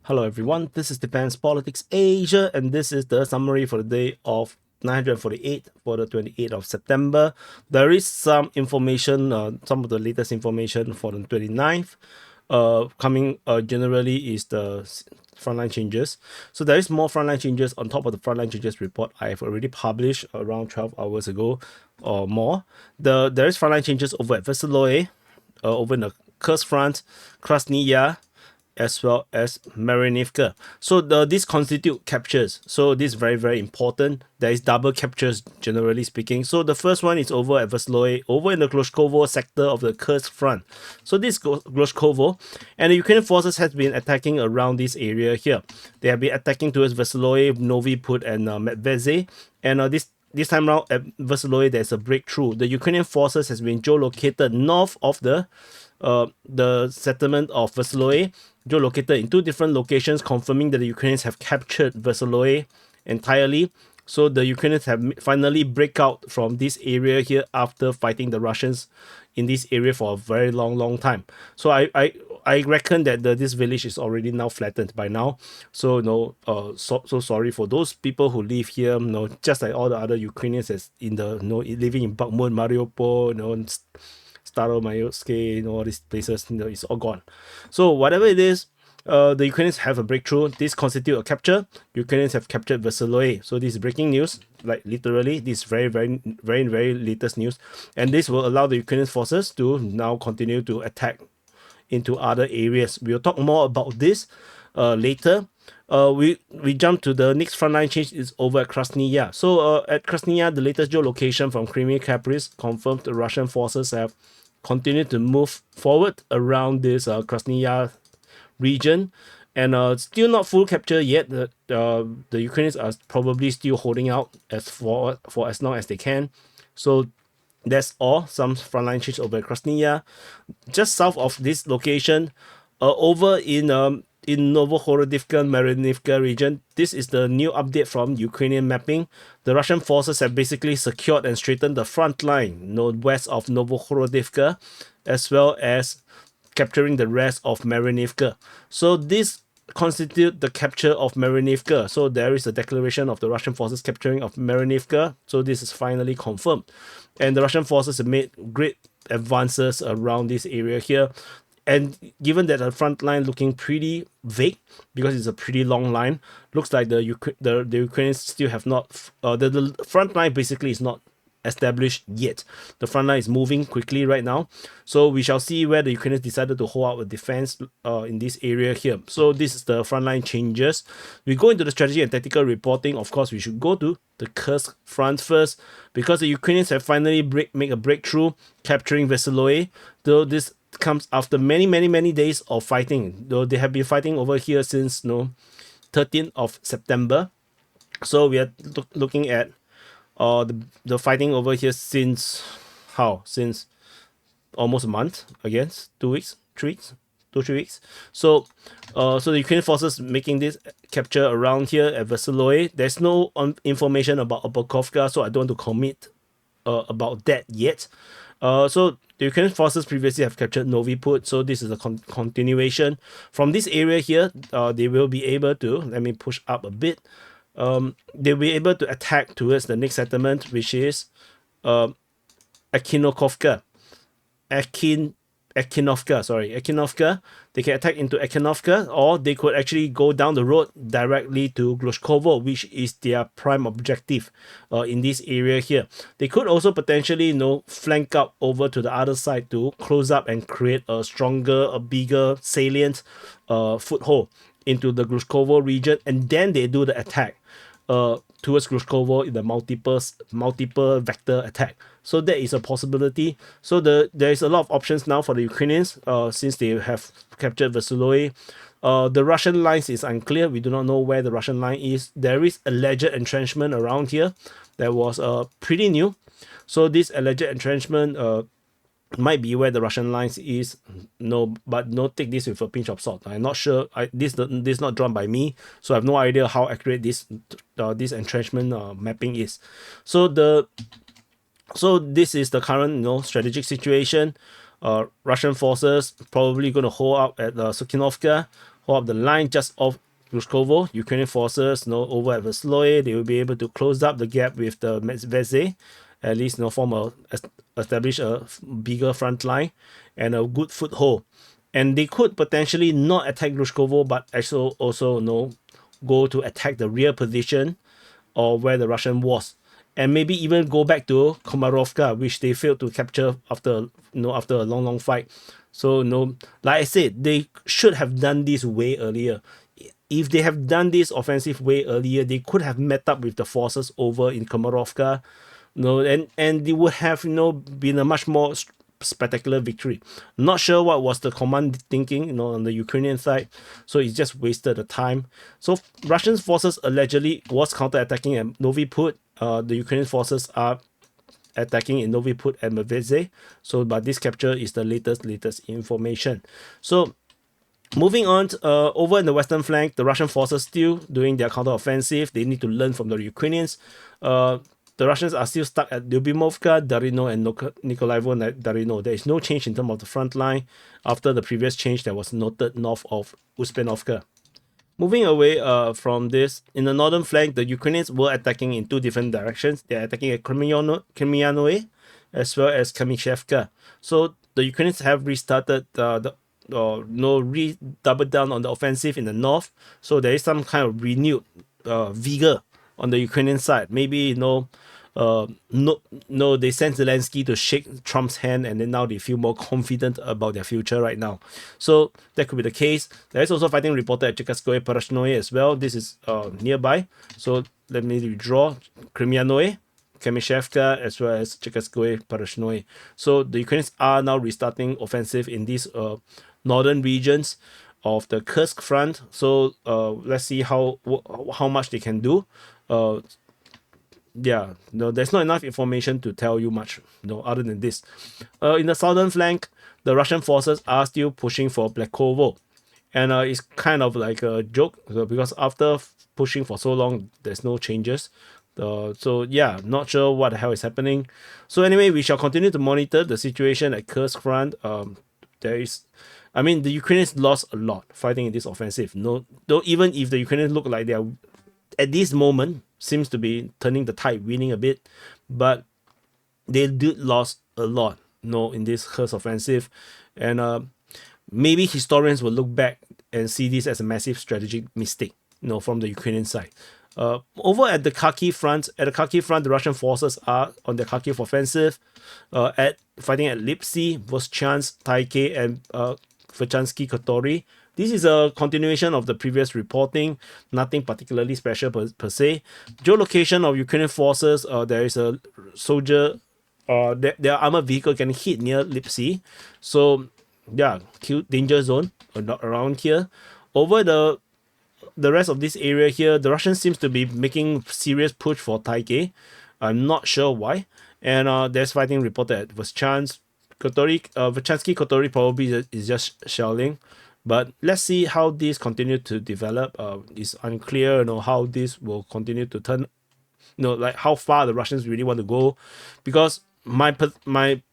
Hello everyone, this is Defense Politics Asia, and this is the summary for the day of 948 for the 28th of September. There is some information, some of the latest information for the 29th. Coming generally is the frontline changes. So there is more frontline changes on top of the frontline changes report I have already published around 12 hours ago or more. There is frontline changes over at Veseloe, over in the Kursk front, Krasnaya, as well as Marinivka. So these constitute captures. So this is very, very important. There is double captures, generally speaking. So the first one is over at Veseloe, over in the Glushkovo sector of the Kursk front. So this Glushkovo, and the Ukrainian forces has been attacking around this area here. They have been attacking towards Veseloe, Novi Put, and Medvedze. And this time around at Veseloe, there's a breakthrough. The Ukrainian forces has been geolocated north of the settlement of Veseloe, geolocated in two different locations, confirming that the Ukrainians have captured Veseloe entirely. So the Ukrainians have finally break out from this area here after fighting the Russians in this area for a very long time. So I reckon that this village is already now flattened by now. So so sorry for those people who live here. Just like all the other Ukrainians as in the living in Bakhmut, Mariupol, Staromayorsky, all these places, it's all gone. So whatever it is, the Ukrainians have a breakthrough. This constitute a capture. Ukrainians have captured Veseloe. So this is breaking news, like literally, this is very latest news, and this will allow the Ukrainian forces to now continue to attack into other areas. We'll talk more about this later. We jump to the next frontline change is over at Krasnaya. So at Krasnaya, the latest geolocation from Crimea Caprice confirmed the Russian forces have continued to move forward around this Krasnaya region, and still not full capture yet. The Ukrainians are probably still holding out for as long as they can. So that's all. Some frontline change over at Krasnaya. Just south of this location, over in Novohorodivka, Marinivka region, this is the new update from Ukrainian mapping. The Russian forces have basically secured and straightened the front line west of Novohorodivka, as well as capturing the rest of Marinivka. So this constitute the capture of Marinivka. So there is a declaration of the Russian forces capturing of Marinivka. So this is finally confirmed. And the Russian forces have made great advances around this area here. And given that the front line looking pretty vague because it's a pretty long line, looks like the Ukrainians still have not the front line basically is not established yet. The front line is moving quickly right now, so we shall see where the Ukrainians decided to hold out a defense in this area here. So this is the front line changes. We go into the strategy and tactical reporting. Of course, we should go to the Kursk front first because the Ukrainians have finally make a breakthrough capturing Veseloe, though this comes after many days of fighting. Though they have been fighting over here since 13th of September. So we are looking at the fighting over here since almost a month, I guess, 2 weeks, 3 weeks, 2-3 weeks. So the Ukrainian forces making this capture around here at Veseloe. There's no information about Obokovka, so I don't want to commit about that yet. So the Ukrainian forces previously have captured Novi Put, so this is a continuation from this area here. They will be able to, let me push up a bit. They'll be able to attack towards the next settlement, which is Akinovka. Akinovka. They can attack into Akinovka, or they could actually go down the road directly to Glushkovo, which is their prime objective in this area here. They could also potentially flank up over to the other side to close up and create a stronger, a bigger salient foothold into the Glushkovo region, and then they do the attack towards Glushkovo in the multiple vector attack. So that is a possibility. So there is a lot of options now for the Ukrainians since they have captured Veseloe. The Russian lines is unclear. We do not know where the Russian line is. There is alleged entrenchment around here that was pretty new. So this alleged entrenchment might be where the Russian lines is. But take this with a pinch of salt. I'm not sure. This is not drawn by me, so I have no idea how accurate this entrenchment mapping is. So this is the current strategic situation. Russian forces probably going to hold out at Sukinovka, hold up the line just off Glushkovo. Ukrainian forces, over at Versloye, they will be able to close up the gap with the Medzvedze, at least, establish a bigger front line and a good foothold. And they could potentially not attack Glushkovo, but actually also, go to attack the rear position or where the Russian was, and maybe even go back to Komarovka, which they failed to capture after a long fight. So like I said, they should have done this way earlier. If they have done this offensive way earlier, they could have met up with the forces over in Komarovka, and they would have been a much more spectacular victory. Not sure what was the command thinking, on the Ukrainian side. So it just wasted the time. So Russian forces allegedly was counterattacking at Novi Put. The Ukrainian forces are attacking in Novi Put and Medvedze. So, but this capture is the latest information. So, moving on, over in the western flank, the Russian forces still doing their counteroffensive. They need to learn from the Ukrainians. The Russians are still stuck at Lyubimovka, Darino, and Nikolaevo Darino. There is no change in terms of the front line after the previous change that was noted north of Uspenovka. Moving away from this, in the northern flank, the Ukrainians were attacking in two different directions. They're attacking at Kremyanoe as well as Kamishevka. So the Ukrainians have restarted doubled down on the offensive in the north. So there is some kind of renewed vigor on the Ukrainian side. Maybe they sent Zelensky to shake Trump's hand, and then now they feel more confident about their future right now. So that could be the case. There is also fighting reported at Chekaskoye Parashnoye as well. This is nearby. So let me redraw Kremyanoe, Kamishevka, as well as Chekaskoye Parashnoye. So the Ukrainians are now restarting offensive in these northern regions of the Kursk front. So let's see how much they can do. There's not enough information to tell you much, other than this. In the southern flank, the Russian forces are still pushing for Blakovo. And it's kind of like a joke, because after pushing for so long, there's no changes. Not sure what the hell is happening. So anyway, we shall continue to monitor the situation at Kursk front. The Ukrainians lost a lot fighting in this offensive. Though even if the Ukrainians look like they are, at this moment, seems to be turning the tide, winning a bit, but they did lost a lot, in this Kursk offensive, and maybe historians will look back and see this as a massive strategic mistake, from the Ukrainian side. Over at the Kharkiv front, the Russian forces are on the Kharkiv offensive, fighting at Lipsy, Voschansk, Taike, and Verchansky Kotori. This is a continuation of the previous reporting, nothing particularly special per se. Geolocation of Ukrainian forces, there is a soldier, their armored vehicle can hit near Lipsy. So, danger zone around here. Over the rest of this area here, the Russians seems to be making serious push for Taike. I'm not sure why. And there's fighting reported at Verchansky Kotori probably is just shelling. But let's see how this continue to develop. It's unclear, how this will continue to turn, like how far the Russians really want to go, because I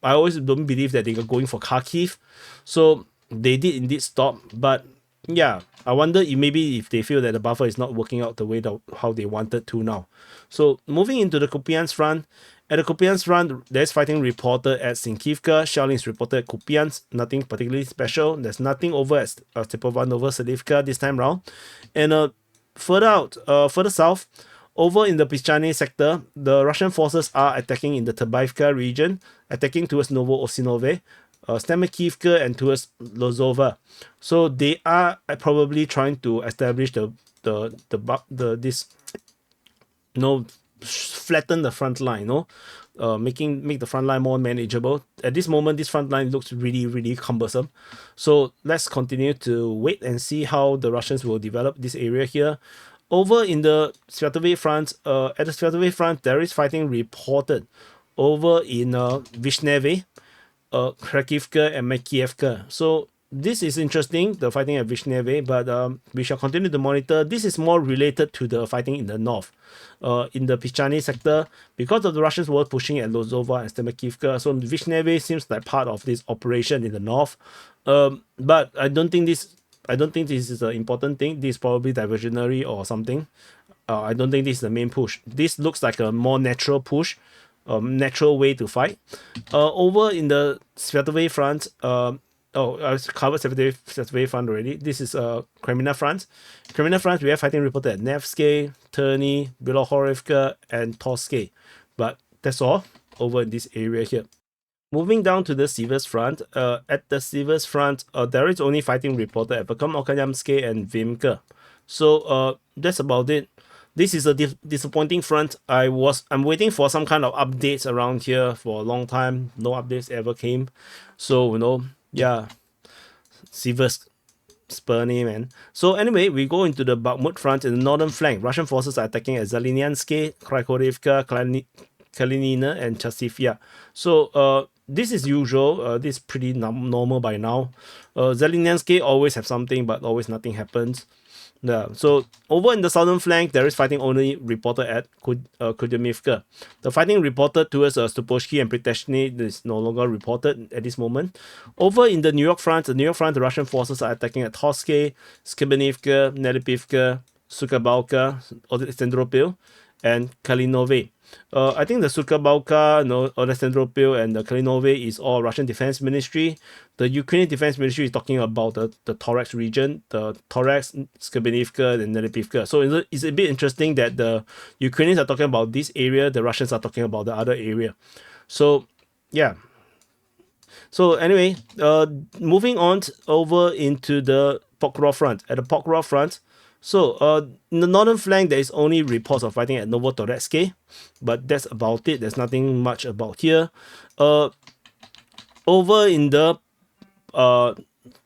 always don't believe that they are going for Kharkiv. So they did indeed stop, but I wonder if they feel that the buffer is not working out the way how they wanted to now. So moving into the Kupiansk front. At the Kupiansk front, there's fighting reported at Sinkivka. Shelling is reported at Kupiansk. Nothing particularly special. There's nothing over at Stepova Novoselivka this time round. And further south, over in the Pischane sector, the Russian forces are attacking in the Terbaivka region, attacking towards Novo-Osinove, Stemekivka, and towards Lozova. So they are probably trying to establish flatten the front line, make the front line more manageable. At this moment, this front line looks really, really cumbersome. So let's continue to wait and see how the Russians will develop this area here. Over in the Sviatove front, at the Sviatove front, there is fighting reported over in Vishneve, Kharkivka, and Makievka. So this is interesting, the fighting at Vishneve, but we shall continue to monitor. This is more related to the fighting in the north, in the Pischane sector, because of the Russians were pushing at Lozova and Stemekivka. So Vishneve seems like part of this operation in the north, but I don't think this I don't think this is an important thing. This is probably diversionary or something. I don't think this is the main push. This looks like a more natural push, natural way to fight. Over in the Svetove front, I covered Svetove front already. This is Kremina front. Kremina front, we have fighting reported at Nevsky, Terny, Bilohorivka, and Torske. But that's all over in this area here. Moving down to the Sivers front, at the Sivers front, there is only fighting reported at Vakom Okayamske and Vimka. So that's about it. This is a disappointing front. I'm waiting for some kind of updates around here for a long time. No updates ever came. So, yeah, Sivers Spurny, man. So anyway, we go into the Bakhmut front in the northern flank. Russian forces are attacking at Zalinianske, Krakorivka, Kalinina, and Chasivya. So this is usual. This is pretty normal by now. Zalinianske always have something, but always nothing happens. Yeah, so over in the southern flank, there is fighting only reported at Kudymivka. The fighting reported towards Stuposhki and Priteshny is no longer reported at this moment. Over in the New York front, the Russian forces are attacking at Torske, Skibinivka, Nelipivka, Sukabalka, Alexandropil, and Kalinove. I think the Sukabalka, Alexandropil, and the Kalinove is all Russian Defense Ministry. The Ukrainian Defense Ministry is talking about the Torex region, the Torex, Skibinivka, and Nelipivka. So it's a bit interesting that the Ukrainians are talking about this area, the Russians are talking about the other area. So, yeah. So anyway, moving on over into the Pokrov front. At the Pokrov front, so in the northern flank, there is only reports of fighting at Novotoretsk, but that's about it. There's nothing much about here. Over in the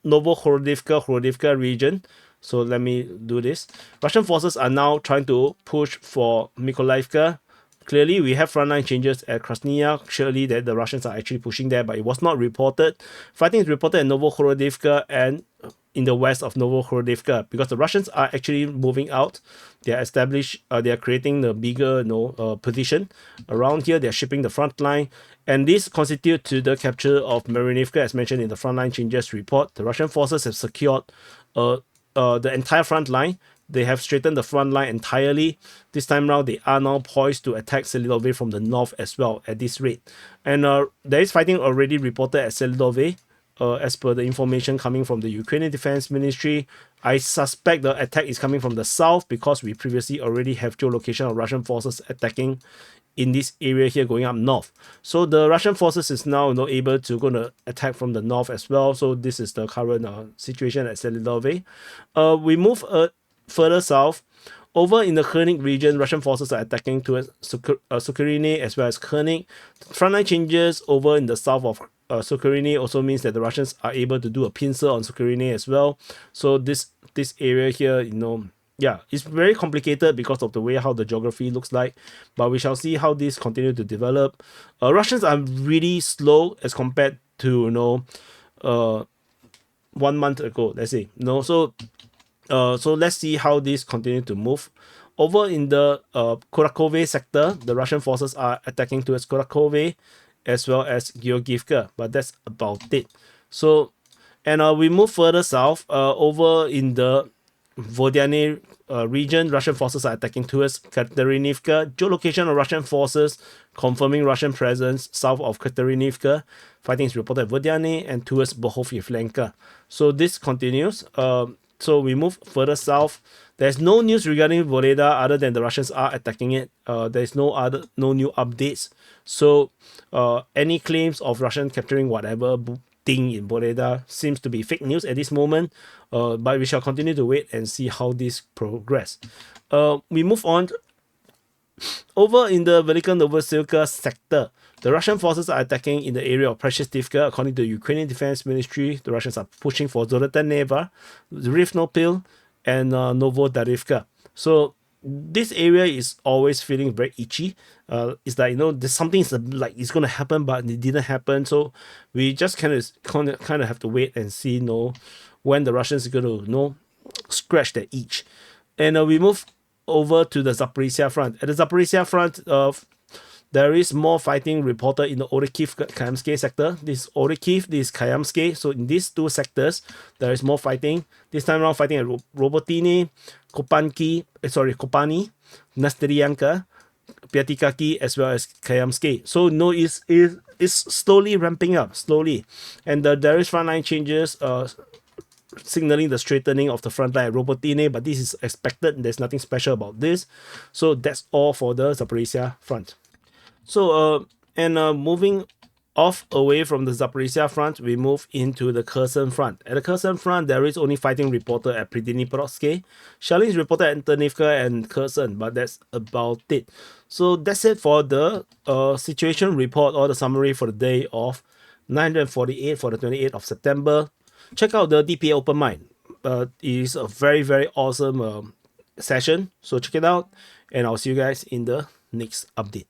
Novohorodivka region, so let me do this. Russian forces are now trying to push for Mykolaiivka. Clearly, we have frontline changes at Krasnaya. Surely that the Russians are actually pushing there, but it was not reported. Fighting is reported at Novohorodivka and in the west of Novohorodivka, because the Russians are actually moving out. They are they are creating the bigger position around here. They are shipping the front line, and this constitutes to the capture of Marinivka, as mentioned in the frontline changes report. The Russian forces have secured the entire front line. They have straightened the front line entirely. This time round, they are now poised to attack Selidove from the north as well at this rate. And there is fighting already reported at Selidove. As per the information coming from the Ukrainian Defense Ministry, I suspect the attack is coming from the south, because we previously already have geolocation of Russian forces attacking in this area here going up north. So the Russian forces is now able to go to attack from the north as well. So this is the current situation at Selidove. We move further south. Over in the Khernik region, Russian forces are attacking towards Sukharini as well as Khernik. Frontline changes over in the south of Sukharini also means that the Russians are able to do a pincer on Sukharini as well. So this area here, yeah, it's very complicated because of the way how the geography looks like. But we shall see how this continue to develop. Russians are really slow as compared to 1 month ago, let's say. So let's see how this continue to move. Over in the Kurakove sector, the Russian forces are attacking towards Kurakove as well as Georgievka, but that's about it. So, and we move further south. Over in the Vodyane region, Russian forces are attacking towards Katerinivka. Geolocation of Russian forces confirming Russian presence south of Katerinivka. Fighting is reported at Vodyane and towards Bohovivlenka. So this continues. So we move further south. There's no news regarding Voleda other than the Russians are attacking it. There's no new updates. So any claims of Russian capturing whatever thing in Voleda seems to be fake news at this moment. But we shall continue to wait and see how this progress. We move on. Over in the Velika Novosilka sector, the Russian forces are attacking in the area of Preshestivka. According to the Ukrainian Defense Ministry, the Russians are pushing for Zolotaneva, Rivnopil, and Novodarivka. So this area is always feeling very itchy. It's like, there's something like it's going to happen, but it didn't happen. So we just kind of have to wait and see when the Russians are going to scratch their itch. And we move over to the Zaporizhia front. At the Zaporizhia front, there is more fighting reported in the Orikif Kayamske sector. This is Orikif, this is Kayamske. So in these two sectors, there is more fighting. This time around, fighting at Robotini, Kopani, Nastrianka, Piatikaki, as well as Kayamske. So no, it's slowly ramping up, slowly. And there is frontline changes, signaling the straightening of the front line at Robotine, but this is expected. There's nothing special about this. So that's all for the Zaporizhia front. So moving off away from the Zaporizhia front, we move into the Kherson front. At the Kherson front, there is only fighting reported at Pridniprovsk. Shelling is reported at Ternivka and Kherson, but that's about it. So that's it for the situation report or the summary for the day of 948 for the 28th of September. Check out the DPA Open Mind. It is a very, very awesome session. So check it out, and I'll see you guys in the next update.